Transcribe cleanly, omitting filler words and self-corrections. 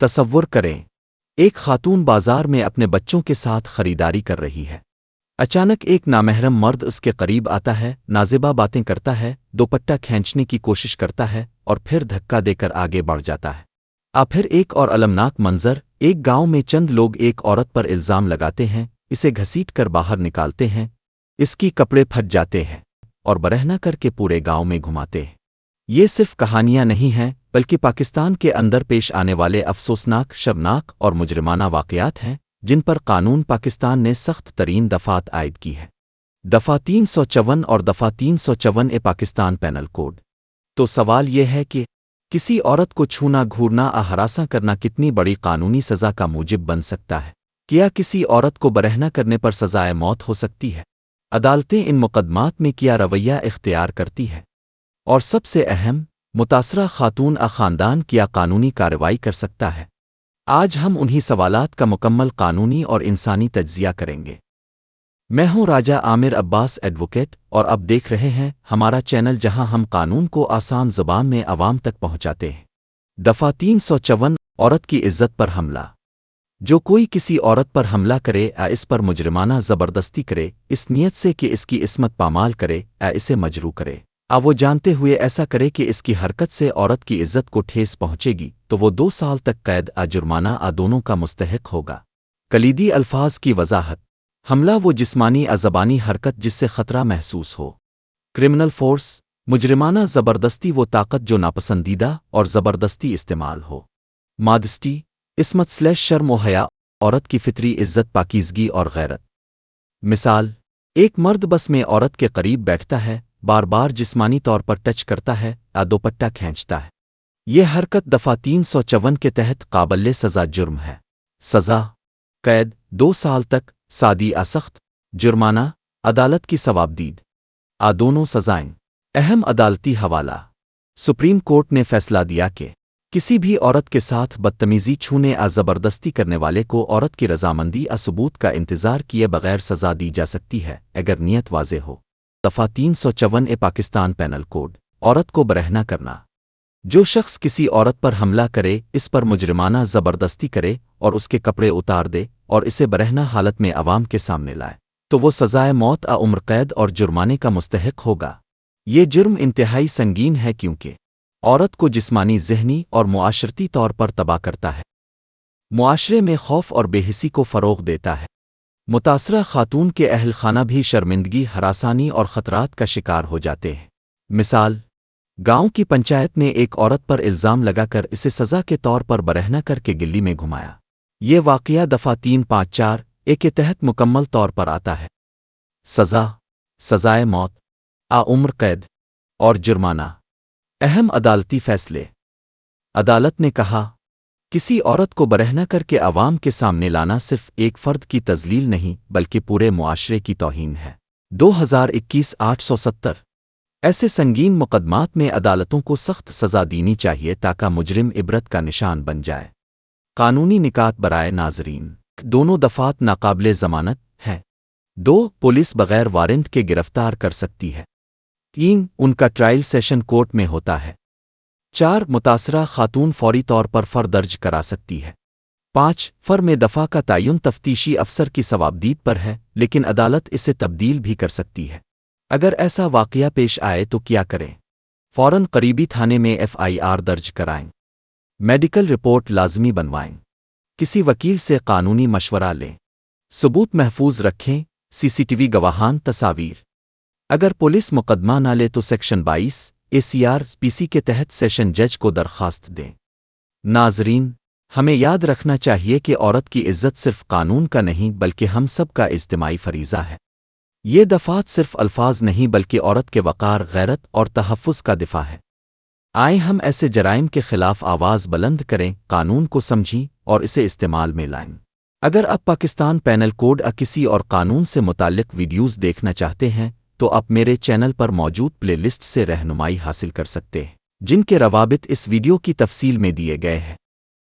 تصور کریں، ایک خاتون بازار میں اپنے بچوں کے ساتھ خریداری کر رہی ہے۔ اچانک ایک نامحرم مرد اس کے قریب آتا ہے، نازیبا باتیں کرتا ہے، دوپٹہ کھینچنے کی کوشش کرتا ہے اور پھر دھکا دے کر آگے بڑھ جاتا ہے۔ پھر ایک اور المناک منظر، ایک گاؤں میں چند لوگ ایک عورت پر الزام لگاتے ہیں، اسے گھسیٹ کر باہر نکالتے ہیں، اس کی کپڑے پھٹ جاتے ہیں اور برہنہ کر کے پورے گاؤں میں گھماتے ہیں۔ یہ صرف کہانیاں نہیں ہیں، بلکہ پاکستان کے اندر پیش آنے والے افسوسناک، شرمناک اور مجرمانہ واقعات ہیں جن پر قانون پاکستان نے سخت ترین دفعات عائد کی ہے۔ دفعہ 354 اور دفعہ 354 پاکستان پینل کوڈ۔ تو سوال یہ ہے کہ کسی عورت کو چھونا، گھورنا یا ہراساں کرنا کتنی بڑی قانونی سزا کا موجب بن سکتا ہے؟ کیا کسی عورت کو برہنہ کرنے پر سزائے موت ہو سکتی ہے؟ عدالتیں ان مقدمات میں کیا رویہ اختیار کرتی ہے؟ اور سب سے اہم، متاثرہ خاتون یا خاندان کیا قانونی کارروائی کر سکتا ہے؟ آج ہم انہی سوالات کا مکمل قانونی اور انسانی تجزیہ کریں گے۔ میں ہوں راجہ عامر عباس ایڈوکیٹ، اور اب دیکھ رہے ہیں ہمارا چینل جہاں ہم قانون کو آسان زبان میں عوام تک پہنچاتے ہیں۔ دفعہ 354، عورت کی عزت پر حملہ۔ جو کوئی کسی عورت پر حملہ کرے یا اس پر مجرمانہ زبردستی کرے، اس نیت سے کہ اس کی عصمت پامال کرے یا اسے مجروح کرے، وہ جانتے ہوئے ایسا کرے کہ اس کی حرکت سے عورت کی عزت کو ٹھیس پہنچے گی، تو وہ 2 سال تک قید یا جرمانہ دونوں کا مستحق ہوگا۔ کلیدی الفاظ کی وضاحت: حملہ وہ جسمانی یا زبانی حرکت جس سے خطرہ محسوس ہو۔ کرمنل فورس: مجرمانہ زبردستی وہ طاقت جو ناپسندیدہ اور زبردستی استعمال ہو۔ مادسٹی: عصمت / شرم و حیا، عورت کی فطری عزت، پاکیزگی اور غیرت۔ مثال: ایک مرد بس میں عورت کے قریب بیٹھتا ہے، بار بار جسمانی طور پر ٹچ کرتا ہے یا دوپٹہ کھینچتا ہے۔ یہ حرکت دفعہ 354 کے تحت قابل سزا جرم ہے۔ سزا: قید 2 سال تک، سادی یا سخت، جرمانہ، عدالت کی ثوابدید۔ دونوں سزائیں۔ اہم عدالتی حوالہ: سپریم کورٹ نے فیصلہ دیا کہ کسی بھی عورت کے ساتھ بدتمیزی، چھونے یا زبردستی کرنے والے کو عورت کی رضامندی یا ثبوت کا انتظار کیے بغیر سزا دی جا سکتی ہے اگر نیت واضح ہو۔ دفعہ 354 پاکستان پینل کوڈ۔ عورت کو برہنہ کرنا: جو شخص کسی عورت پر حملہ کرے، اس پر مجرمانہ زبردستی کرے اور اس کے کپڑے اتار دے اور اسے برہنہ حالت میں عوام کے سامنے لائے، تو وہ سزائے موت یا عمر قید اور جرمانے کا مستحق ہوگا۔ یہ جرم انتہائی سنگین ہے کیونکہ عورت کو جسمانی، ذہنی اور معاشرتی طور پر تباہ کرتا ہے، معاشرے میں خوف اور بے حسی کو فروغ دیتا ہے۔ متاثرہ خاتون کے اہل خانہ بھی شرمندگی، ہراسانی اور خطرات کا شکار ہو جاتے ہیں۔ مثال: گاؤں کی پنچایت نے ایک عورت پر الزام لگا کر اسے سزا کے طور پر برہنہ کر کے گلی میں گھمایا۔ یہ واقعہ دفعہ 354 کے تحت مکمل طور پر آتا ہے۔ سزا: سزائے موت، عمر قید اور جرمانہ۔ اہم عدالتی فیصلے: عدالت نے کہا، کسی عورت کو برہنہ کر کے عوام کے سامنے لانا صرف ایک فرد کی تذلیل نہیں بلکہ پورے معاشرے کی توہین ہے۔ 2021 870۔ ایسے سنگین مقدمات میں عدالتوں کو سخت سزا دینی چاہیے تاکہ مجرم عبرت کا نشان بن جائے۔ قانونی نکات برائے ناظرین: دونوں دفعات ناقابل ضمانت ہیں۔ 2 پولیس بغیر وارنٹ کے گرفتار کر سکتی ہے۔ 3 ان کا ٹرائل سیشن کورٹ میں ہوتا ہے۔ 4 متاثرہ خاتون فوری طور پر فر درج کرا سکتی ہے۔ 5 فر میں دفع کا تعین تفتیشی افسر کی ثوابدید پر ہے، لیکن عدالت اسے تبدیل بھی کر سکتی ہے۔ اگر ایسا واقعہ پیش آئے تو کیا کریں؟ فوراً قریبی تھانے میں FIR درج کرائیں۔ میڈیکل رپورٹ لازمی بنوائیں۔ کسی وکیل سے قانونی مشورہ لیں۔ ثبوت محفوظ رکھیں، CCTV گواہان، تصاویر۔ اگر پولیس مقدمہ نہ لے تو سیکشن 22 ACRPC کے تحت سیشن جج کو درخواست دیں۔ ناظرین، ہمیں یاد رکھنا چاہیے کہ عورت کی عزت صرف قانون کا نہیں بلکہ ہم سب کا اجتماعی فریضہ ہے۔ یہ دفعات صرف الفاظ نہیں بلکہ عورت کے وقار، غیرت اور تحفظ کا دفاع ہے۔ آئیں ہم ایسے جرائم کے خلاف آواز بلند کریں، قانون کو سمجھیں اور اسے استعمال میں لائیں۔ اگر آپ پاکستان پینل کوڈ کسی اور قانون سے متعلق ویڈیوز دیکھنا چاہتے ہیں تو آپ میرے چینل پر موجود پلے لسٹ سے رہنمائی حاصل کر سکتے ہیں، جن کے روابط اس ویڈیو کی تفصیل میں دیے گئے ہیں۔